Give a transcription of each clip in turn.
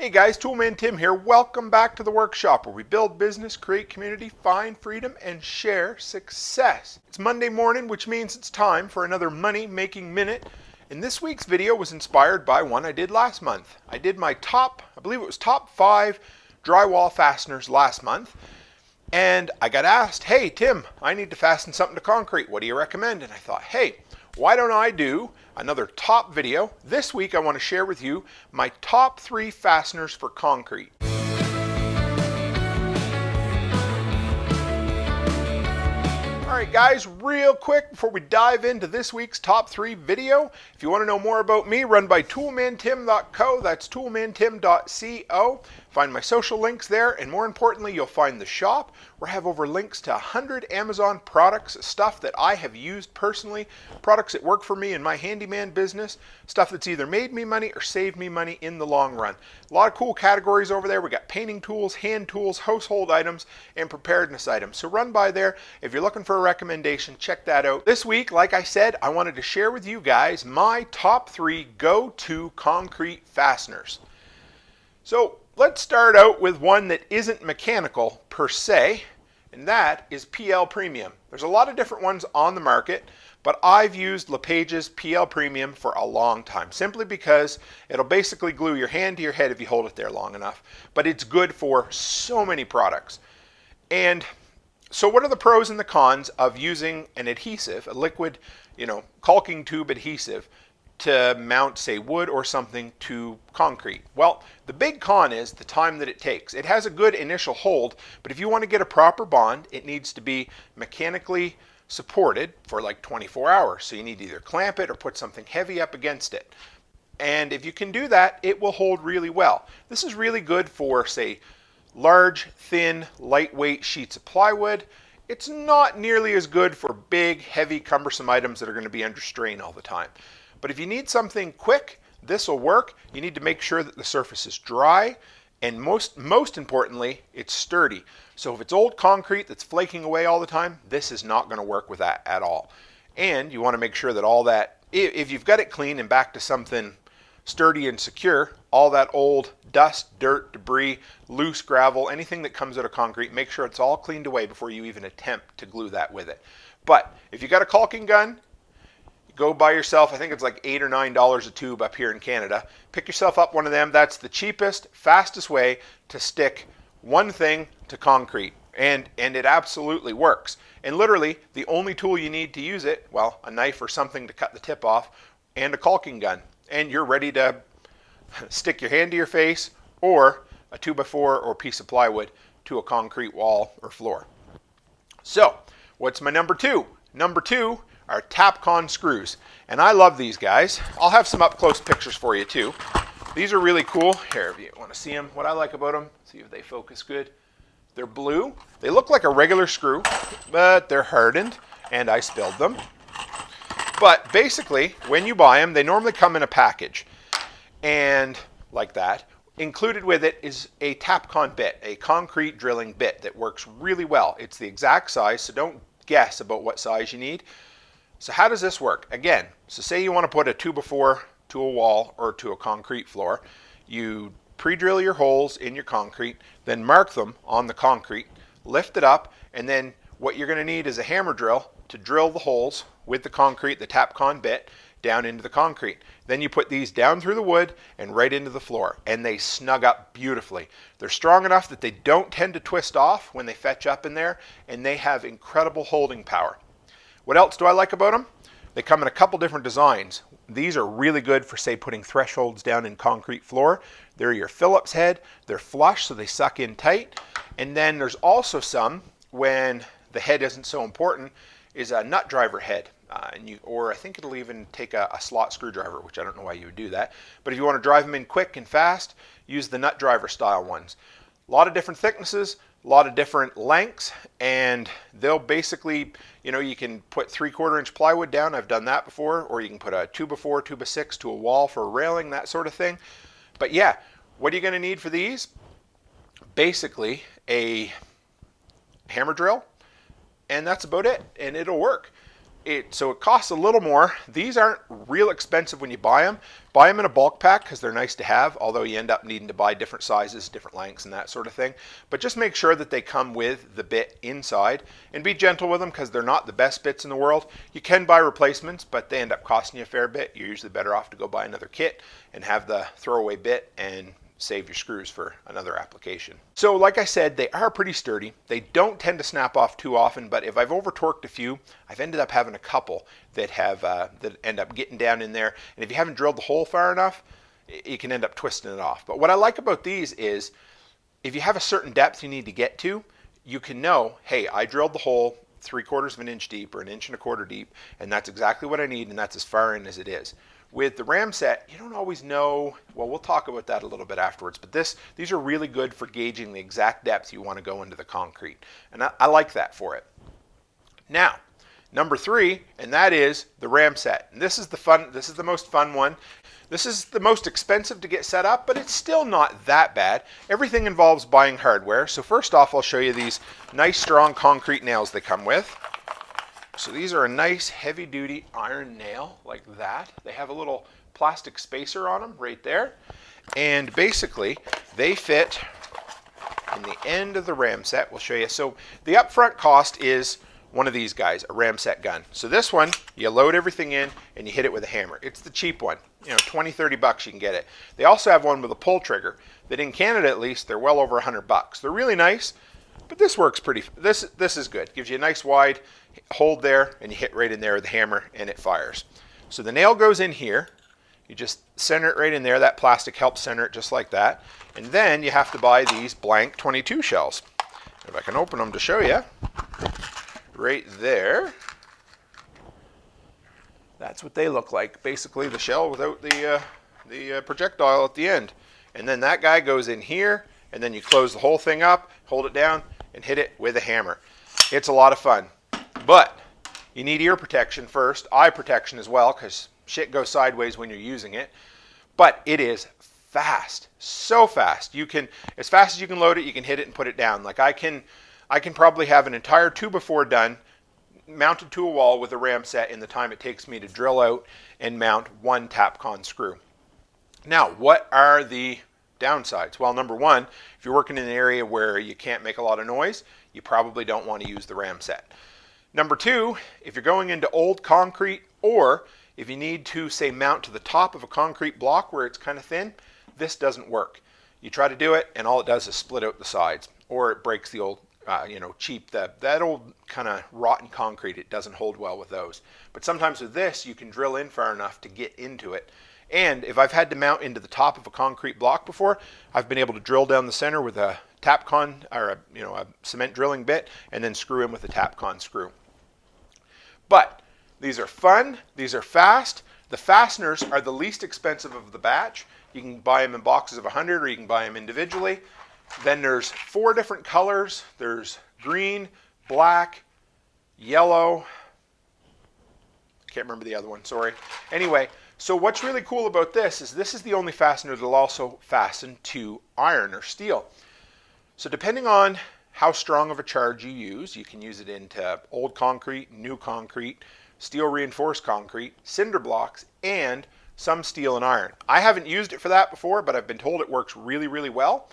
Hey guys, Toolman Tim here. Welcome back to the workshop where we build business, create community, find freedom, and share success. It's Monday morning, which means it's time for another money-making minute. And this week's video was inspired by one I did last month. I did my top 5 drywall fasteners last month. And I got asked, hey Tim, I need to fasten something to concrete. What do you recommend? And I thought, hey, why don't I do another top video? This week I want to share with you my top 3 fasteners for concrete. Alright guys, real quick before we dive into this week's top 3 video, if you want to know more about me, run by toolmantim.co, that's toolmantim.co. Find my social links there, and more importantly, you'll find the shop where I have over links to 100 Amazon products, stuff that I have used personally, products that work for me in my handyman business, stuff that's either made me money or saved me money in the long run. A lot of cool categories over there. We got painting tools, hand tools, household items, and preparedness items. So run by there. If you're looking for a recommendation, check that out. This week, like I said, I wanted to share with you guys my top 3 go-to concrete fasteners. So let's start out with one that isn't mechanical per se, and that is PL Premium. There's a lot of different ones on the market, but I've used LePage's PL Premium for a long time, simply because it'll basically glue your hand to your head if you hold it there long enough. But it's good for so many products. And so what are the pros and the cons of using an adhesive, a liquid, caulking tube adhesive, to mount, say, wood or something to concrete? Well, the big con is the time that it takes. It has a good initial hold, but if you want to get a proper bond, it needs to be mechanically supported for like 24 hours. So you need to either clamp it or put something heavy up against it. And if you can do that, it will hold really well. This is really good for, say, large, thin, lightweight sheets of plywood. It's not nearly as good for big, heavy, cumbersome items that are going to be under strain all the time. But if you need something quick, this will work. You need to make sure that the surface is dry, and most importantly, it's sturdy. So if it's old concrete that's flaking away all the time, this is not going to work with that at all. And you want to make sure that all that, if you've got it clean and back to something sturdy and secure, all that old dust, dirt, debris, loose gravel, anything that comes out of concrete, make sure it's all cleaned away before you even attempt to glue that with it. But if you got a caulking gun, go buy yourself, I think it's like $8 or $9 a tube up here in Canada. Pick yourself up one of them. That's the cheapest, fastest way to stick one thing to concrete. And it absolutely works. And literally, the only tool you need to use it, well, a knife or something to cut the tip off, and a caulking gun. And you're ready to stick your hand to your face, or a 2x4 or piece of plywood to a concrete wall or floor. So, what's my number 2? Number 2 are Tapcon Screws. And I love these guys. I'll have some up close pictures for you too. These are really cool. Here, if you want to see them, what I like about them, see if they focus good. They're blue. They look like a regular screw, but they're hardened, and I spilled them. But basically, when you buy them, they normally come in a package. And like that. Included with it is a Tapcon bit, a concrete drilling bit that works really well. It's the exact size, so don't guess about what size you need. So how does this work? Again, so say you want to put a 2x4 to a wall or to a concrete floor. You pre-drill your holes in your concrete, then mark them on the concrete, lift it up, and then what you're going to need is a hammer drill to drill the holes with the concrete, the Tapcon bit, down into the concrete. Then you put these down through the wood and right into the floor, and they snug up beautifully. They're strong enough that they don't tend to twist off when they fetch up in there, and they have incredible holding power. What else do I like about them? They come in a couple different designs. These are really good for, say, putting thresholds down in concrete floor. They're your Phillips head. They're flush, so they suck in tight. And then there's also some, when the head isn't so important, is a nut driver head. Or I think it'll even take a slot screwdriver, which I don't know why you would do that. But if you want to drive them in quick and fast, use the nut driver style ones. A lot of different thicknesses, a lot of different lengths, and they'll basically, you can put 3/4 inch plywood down. I've done that before, or you can put a 2x4, 2x6 to a wall for a railing, that sort of thing. But yeah, what are you going to need for these? Basically a hammer drill, and that's about it, and it'll work. So it costs a little more. These aren't real expensive when you buy them. Buy them in a bulk pack because they're nice to have, although you end up needing to buy different sizes, different lengths, and that sort of thing. But just make sure that they come with the bit inside, and be gentle with them because they're not the best bits in the world. You can buy replacements, but they end up costing you a fair bit. You're usually better off to go buy another kit and have the throwaway bit and save your screws for another application. So like I said, they are pretty sturdy. They don't tend to snap off too often, but if I've over torqued a few, I've ended up having a couple that have that end up getting down in there. And if you haven't drilled the hole far enough, you can end up twisting it off. But what I like about these is if you have a certain depth you need to get to, you can know, hey, I drilled the hole 3/4 of an inch deep or 1.25 inches deep, and that's exactly what I need, and that's as far in as it is. With the Ramset, you don't always know. Well, we'll talk about that a little bit afterwards, but these are really good for gauging the exact depth you want to go into the concrete, and I like that for it. Now, number 3, and that is the Ramset. And this is the most fun one. This is the most expensive to get set up, but it's still not that bad. Everything involves buying hardware. So first off, I'll show you these nice strong concrete nails they come with. So these are a nice heavy duty iron nail like that. They have a little plastic spacer on them right there. And basically they fit in the end of the Ramset. We'll show you. So the upfront cost is one of these guys, a Ramset gun. So this one, you load everything in and you hit it with a hammer. It's the cheap one. You know, 20, 30 bucks you can get it. They also have one with a pull trigger that in Canada at least, they're well over 100 bucks. They're really nice, but this works this is good. Gives you a nice wide hold there and you hit right in there with the hammer and it fires. So the nail goes in here. You just center it right in there. That plastic helps center it just like that. And then you have to buy these blank 22 shells. If I can open them to show you. Right there. That's what they look like. Basically the shell without the projectile at the end. And then that guy goes in here, and then you close the whole thing up, hold it down, and hit it with a hammer. It's a lot of fun. But you need ear protection first, eye protection as well, because shit goes sideways when you're using it. But it is fast, so fast. You can, as fast as you can load it, you can hit it and put it down. Like I can probably have an entire 2x4 done, mounted to a wall with a Ramset in the time it takes me to drill out and mount one Tapcon screw. Now, what are the downsides? Well, number one, if you're working in an area where you can't make a lot of noise, you probably don't want to use the Ramset. Number two, if you're going into old concrete, or if you need to, say, mount to the top of a concrete block where it's kind of thin, this doesn't work. You try to do it, and all it does is split out the sides, or it breaks the old cheap, that old kind of rotten concrete. It doesn't hold well with those. But sometimes with this, you can drill in far enough to get into it. And if I've had to mount into the top of a concrete block before, I've been able to drill down the center with a Tapcon or a cement drilling bit, and then screw in with a Tapcon screw. But these are fun. These are fast. The fasteners are the least expensive of the batch. You can buy them in boxes of 100, or you can buy them individually. Then there's 4 different colors. There's green, black, yellow. Can't remember the other one, sorry. Anyway, so what's really cool about this is the only fastener that'll also fasten to iron or steel. So depending on how strong of a charge you use, you can use it into old concrete, new concrete, steel reinforced concrete, cinder blocks, and some steel and iron. I haven't used it for that before, but I've been told it works really, really well.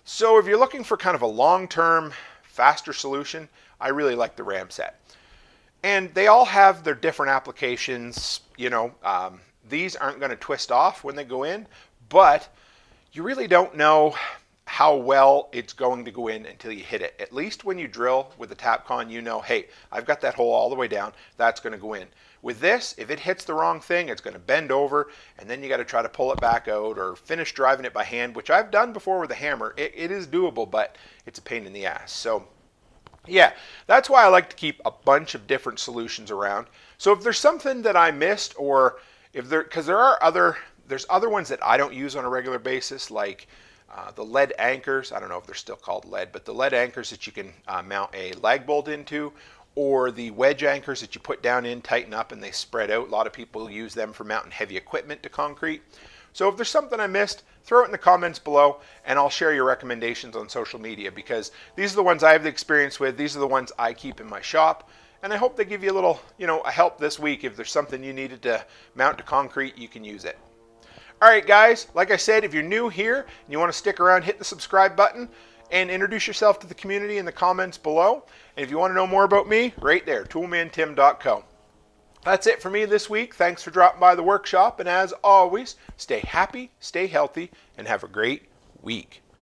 So if you're looking for kind of a long-term, faster solution, I really like the Ramset. And they all have their different applications. These aren't going to twist off when they go in, but you really don't know how well it's going to go in until you hit it. At least when you drill with the Tapcon, you know, hey, I've got that hole all the way down, that's going to go in. With this, if it hits the wrong thing, it's going to bend over, and then you got to try to pull it back out or finish driving it by hand, which I've done before with a hammer. It is doable, but it's a pain in the ass. So yeah, that's why I like to keep a bunch of different solutions around. So if there's something that I missed, or if because there's other ones that I don't use on a regular basis, like the lead anchors. I don't know if they're still called lead, but the lead anchors that you can mount a lag bolt into, or the wedge anchors that you put down in, tighten up, and they spread out. A lot of people use them for mounting heavy equipment to concrete. So if there's something I missed, throw it in the comments below, and I'll share your recommendations on social media, because these are the ones I have the experience with. These are the ones I keep in my shop, and I hope they give you a little, a help this week. If there's something you needed to mount to concrete, you can use it. All right, guys, like I said, if you're new here and you want to stick around, hit the subscribe button and introduce yourself to the community in the comments below. And if you want to know more about me, right there, toolmantim.co. That's it for me this week. Thanks for dropping by the workshop. And as always, stay happy, stay healthy, and have a great week.